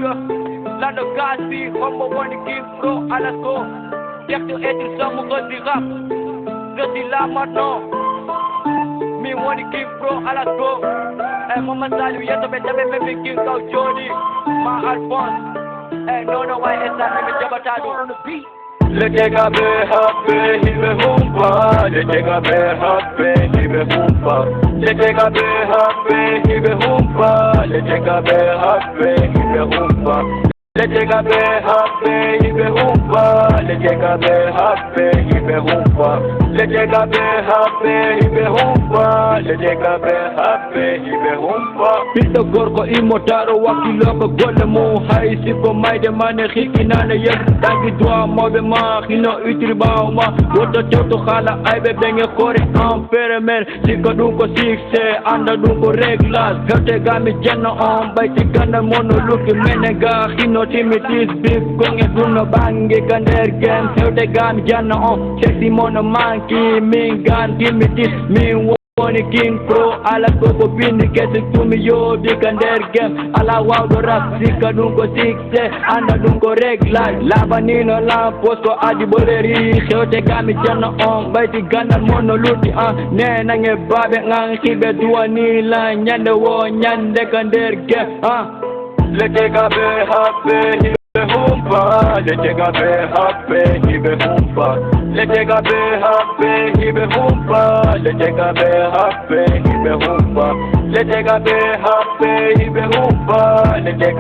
nigga. Land of Gazi, Humble One King Pro, Alasko. Check to it in some of the rap. Dirty Lama, no. Me One King Pro, Alasko. And Mama Salu, yes, I bet I'm King Cow Jody. My Alphonse. And no, why it's not me, Jabatado on the beat. Le tega be happy, he be humpa. Le tega be happy, he be humpa. Le tega be happy, he be humpa. Le tega be happy, he be humpa. Le tega be happy, he be humpa. Le tega be happy, he be humpa. Le tega be happy, he be humpa. Le tega be happy, he be humpa. Pito gorko imotaro wakiloko gole mo hay siko maide mane khikina ne yek tangi dua mobe ma khino utriba ma woto toto khala aybe benge kore enfermer siko dunko sikse anda dunko reglas gate gami jenno on bayti ganda mono luki menega khino timitis big gonge duno bange kander game hewde gami jenno on sexy mono manki mingan timitis min One King Pro, ala koko bini kesi tumi yo dikander game ala wow do rap zika dunko sikse anda dunko regla lava nino la posko adi boleri xewte gami jana on bayti gandal mono luti ne nange babe ngang xibe duwa ni la nyande wo nyande kander game le tega be happy humpa, le tega be happy, he be humpa. Le tega be happy, he be humpa. Le tega be happy, he be humpa. Le tega be happy, he be humpa. Le tega be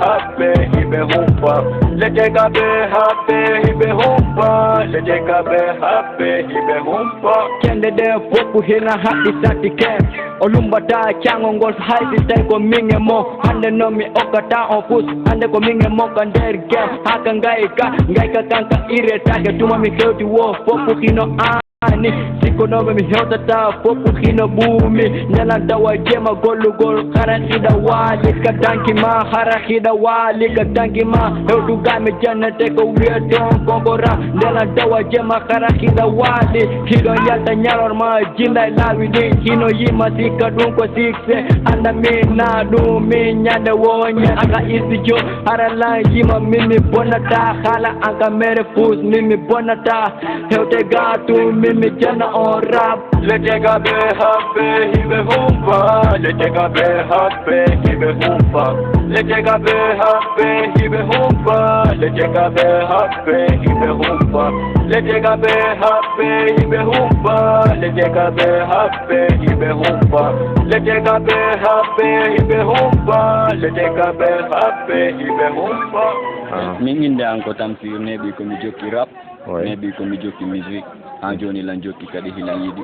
happy, he be humpa. Le tega be happy, he be humpa. Le tega be happy, he be humpa. Kende de foku hina happy satike. Olumbata chango ngol haiti tay ko minge mo. Hande no mi okata on fus. Hande ko minge mo kan der game haka ngai ka kanka ire take tuma mi keuti wo popu kino ani siko no mi hota ta popu kino bumi nyala dawa jema golu gol kharashida wali ka danki ma harashida wali ka danki ma heutu game jannate ko weton kongora nyala dawa jema kharashida wali kido yalta nyalor ma jinda lawi de kino yima sika dunko sikse anda mi na du mi nyande wonya aka isijo harala yima mimi bonata khala anga mere fus mimi bonata hewte gatu mimi jana on rap le tega be happy he be humpa le tega be happy he be humpa le tega be happy he be humpa le tega be happy he be humpa le tega be happy he be humpa le tega be happy he be humpa le tega be happy he be humpa le tega be happy he be humpa minginde anko tamsi nebi ko mi jokki rap nebi ko mi jokki musique an joni lan jokki kadi hila yidi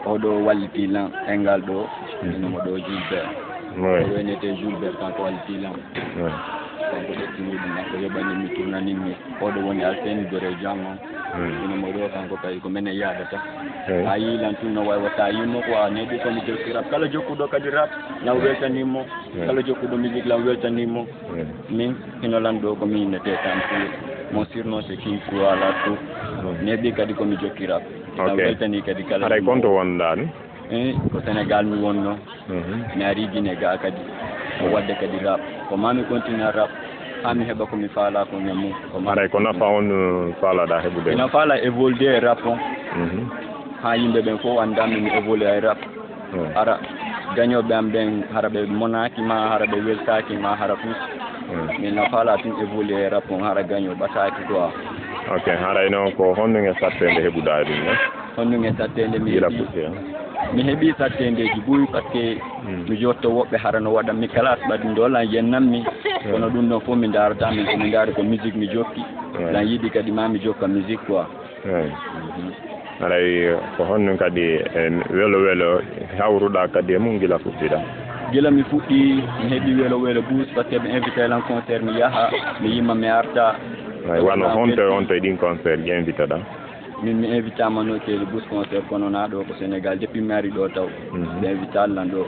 odo walliti lan engal do no do Gilbert o wenete Gilbert kanko walliti lan kanko de timudi nako yobani mi tournani mi odo woni alten gore jamma no mo do kanko kay ko menen yadata ayi lan tunno way wata yimo ko nebi ko mi jokki rap kala jokkudo kadi rap na weltanimo kala jokkudo musique la weltanimo min hino lan do ko mi nete tamsi mon surnom c'est King Pro ala tout nebi kadi ko mi jokki rap weltani kadi kala aray konto wondani ko Sénégal mi wonno mi ari Guinée ga kadi o wadde kadi rap ko mami continue rap ami heba ko mi faala ko nyammu ko aray ko nafa on faala da hebude na faala évoluer rap ha yimbe ben fo andami mi évoluer rap ara gañoɓe am ɓen haraɓe monaki ma haraɓe weltaki ma hara fus min na faala tun évoluer rap on hara gaño ɓataki quoi ok haray noon ko honnuge sattede heɓuɗa ɗum ne honnuge sattede mi heeɓi sattedeji ɓuuri par ce que mi jotto woɓɓe hara no waɗa mi classe ɓaɗi dolan yennanmi kono ɗum ɗon fof mi darata min komi daari ko musique mi jokki lan yiɗi kadi ma mi jokka musique quoi aray ko honno kadi welo welo hawruɗa kadi e mum gila fuɗɗiɗa gila mi fuɗɗi mi heeɓi welo welo bus par ce que ɓe invité lan concert mi yaha mi yimma mi arta wano honto e ɗin concert ɗi invité ɗa min mi invité ama no keli bus concert kono na ɗo ko Sénégal depuis mi ari ɗo taw ɓe invité allan ɗo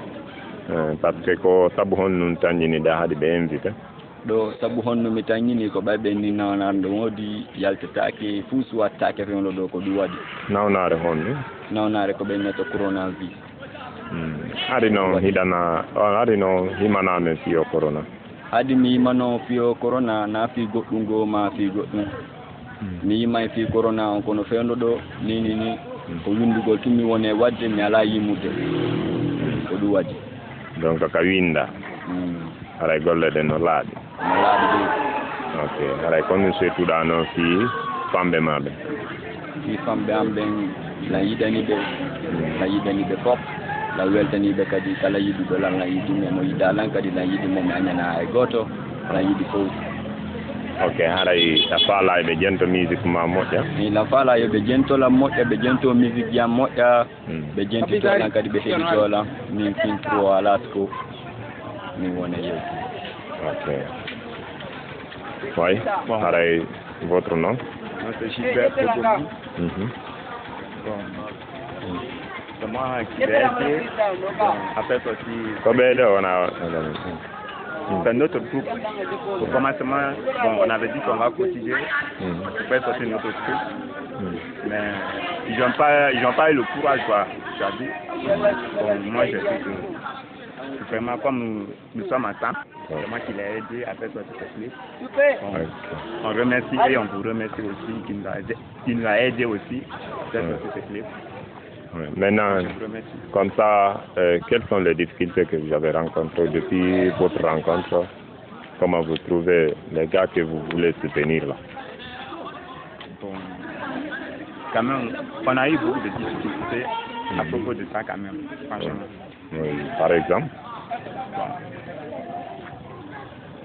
par ce que ko saabu honnun tañƴiniɗa haade ɓe invité ɗo sabu honno mi tañini ko ɓayɓe ni nawnare woodi yaltetake fuu suwattake fewno ɗo ko ɗum waɗi nawnare honno nawnare ko ɓennete coronavirus ari noon hiɗana ari noon himanamen fiyo corona hadi mi yimano fiyo corona na fi goɗɗum go ma fi goɗɗum mi yimay fi corona on kono fewndo ɗo ni ko windugol tumi woni wadde mi ala yimude ko ɗum waɗi donc ka winda haray golle ɗe no laaɗi ok haray kono seetuɗa noon fi famɓe maɓe fi famɓe am ɓen la yiɗani ɓe fof la weltaniɓe kadi kala yiɗuɗo lan la yiɗi men no yiɗa lan kadi la yiɗi men mi añana hay goto la yiɗi fof ok haray a faala ɓe jento musique ma moƴƴa ni la faala yo ɓe jentola moƴƴa ɓe jento musique jam moƴƴa ɓe jentitolan kadi ɓe heɗitola min fin pro ala ko min wona yewti ok oui haray votre nom c'est Gilbert c'est moi qui l'ai aidé après aussi koɓeɗe wona c'est notre groupe. Au commencement, bon, on avait dit qu'on va continuer pour faire sortir notre groupe. Mais ils n'ont pas eu le courage, quoi. Bon, moi, je sais que vraiment, comme nous sommes ensemble, c'est moi qui l'ai aidé à faire sortir ce clip. On remercie et on vous remercie aussi qui nous a aidé aussi à faire sortir ce clip. Oui. Maintenant, comme ça, quelles sont les difficultés que vous avez rencontrées depuis votre rencontre? Comment vous trouvez les gars que vous voulez soutenir là? Bon, quand même, on a eu beaucoup de difficultés à propos de ça quand même, franchement. Oui. Par exemple?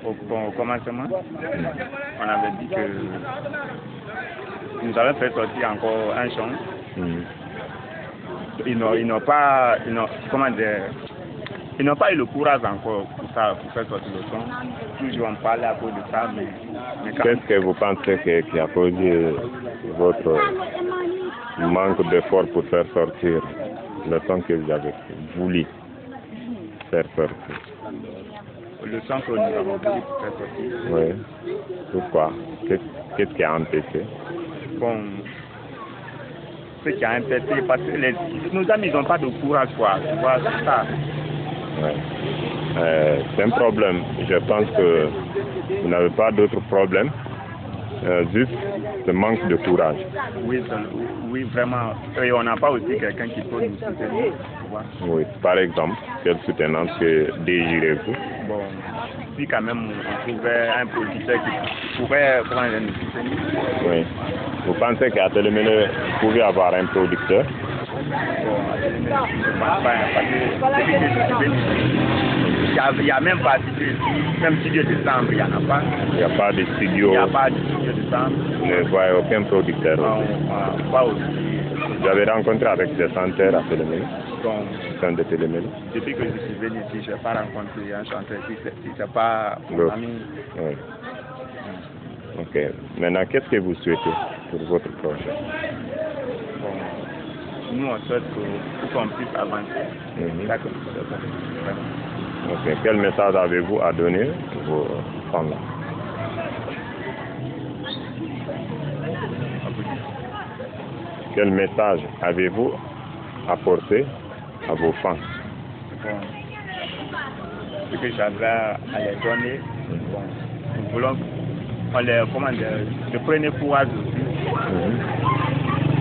Bon, au commencement, on avait dit que nous allons faire sortir encore un chant. Ils n'ont pas eu le courage encore pour ça, pour faire sortir le son. Toujours on parle à cause de ça, mais qu'est-ce que vous pensez qui a causé votre manque d'effort pour faire sortir le son que vous avez voulu faire sortir? Le son que nous avons voulu faire sortir. Oui. Pourquoi? Qu'est-ce qui a empêché? Bon, ce qui a empêché, parce que nos amis n'ont pas de courage, quoi. Tu vois, c'est ça. Ouais. C'est un problème. Je pense que vous n'avez pas d'autres problèmes. Juste ce manque de courage. Oui, vraiment. Et on n'a pas aussi quelqu'un qui peut nous soutenir. Oui, par exemple, quelle soutenance que désirez-vous? Bon, si quand même on trouvait un producteur qui pourrait nous soutenir. Oui. Vous pensez qu'à Télémélé, vous pouvez avoir un producteur? Bon, à Télémélé, je ne pense pas, parce que il n'y a même pas de studio de chambre, il n'y en a pas. Il n'y a pas de studio. Il n'y a pas de studio de chambre. Vous ne voyez aucun producteur? Non, pas aussi. Vous avez rencontré avec des chanteurs à Télémélé? Donc, de Télémélé? Depuis que je suis venu ici, je n'ai pas rencontré un chanteur si ce n'est pas mon ami. Oui. Ok. Maintenant, qu'est-ce que vous souhaitez pour votre projet? Bon, nous, on souhaite qu'on puisse avancer. C'est ça que nous souhaitons. Ok. Quel message avez-vous à donner aux femmes-là? Quel message avez-vous apporté à vos fans? Bon, ce que j'avais à les donner, bon, nous voulons de prenez courage aussi.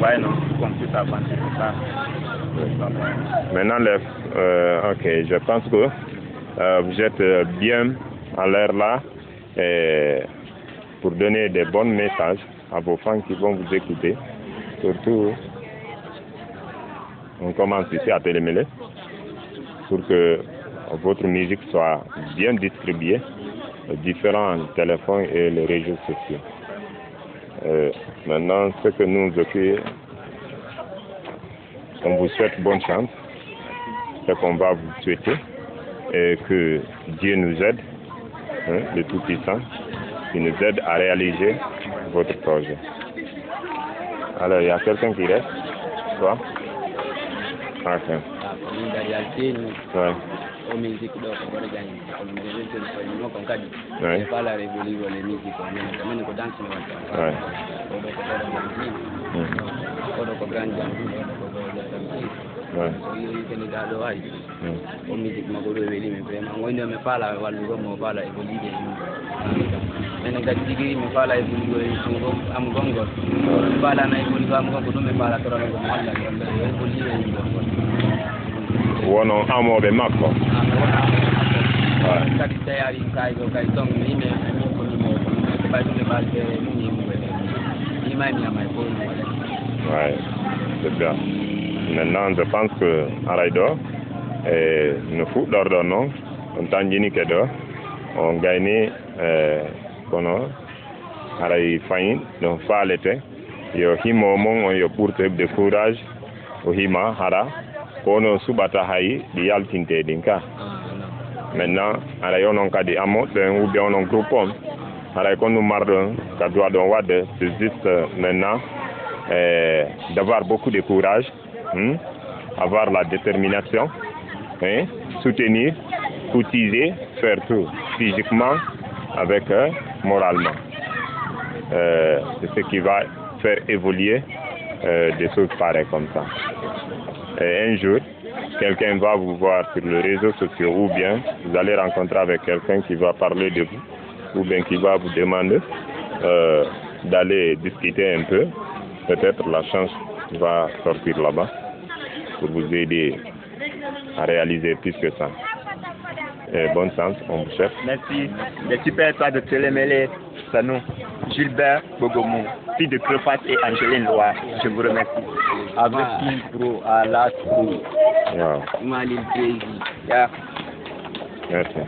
Ouais, non, qu'on puisse avancer comme ça. Maintenant, ok, je pense que vous êtes bien en l'air là pour donner des bons messages à vos fans qui vont vous écouter. Surtout, on commence ici à Télémélé pour que votre musique soit bien distribuée aux différents téléphones et les réseaux sociaux. Maintenant, ce que nous occupons, on vous souhaite bonne chance, ce qu'on va vous souhaiter, et que Dieu nous aide, le Tout-Puissant, qui nous aide à réaliser votre projet. Alors, il y a quelqu'un qui reste? Toi? Ok. Ouais. Ouais. Wono amoɓe makko. Ouais, c'est bien. Maintenant, je pense que Araïdo, nous fout d'ordre, non? On t'a dit que on gagne, kono, Araï Fain, donc pas l'été. Yo himo mon yo pour de courage, o hima hara, kono subata haï, di yaltinte dinka. Maintenant, Araï on a dit amo, ou bien on groupe. Araï qu'on nous marre, qu'à doit don wade, c'est juste maintenant. D'avoir beaucoup de courage, avoir la détermination, soutenir, cotiser, faire tout, physiquement, avec moralement. C'est ce qui va faire évoluer des choses pareilles comme ça. Et un jour, quelqu'un va vous voir sur les réseaux sociaux ou bien vous allez rencontrer avec quelqu'un qui va parler de vous ou bien qui va vous demander d'aller discuter un peu. Peut-être la chance va sortir là-bas pour vous aider à réaliser plus que ça. Et bonne chance, mon chef. Merci. Les super toi de Télémélé, Sanou, Gilbert Bogomou, fille de Crefat et Angeline Loire. Je vous remercie. Avec Pro à la Yeah. Malin Crazy. Merci.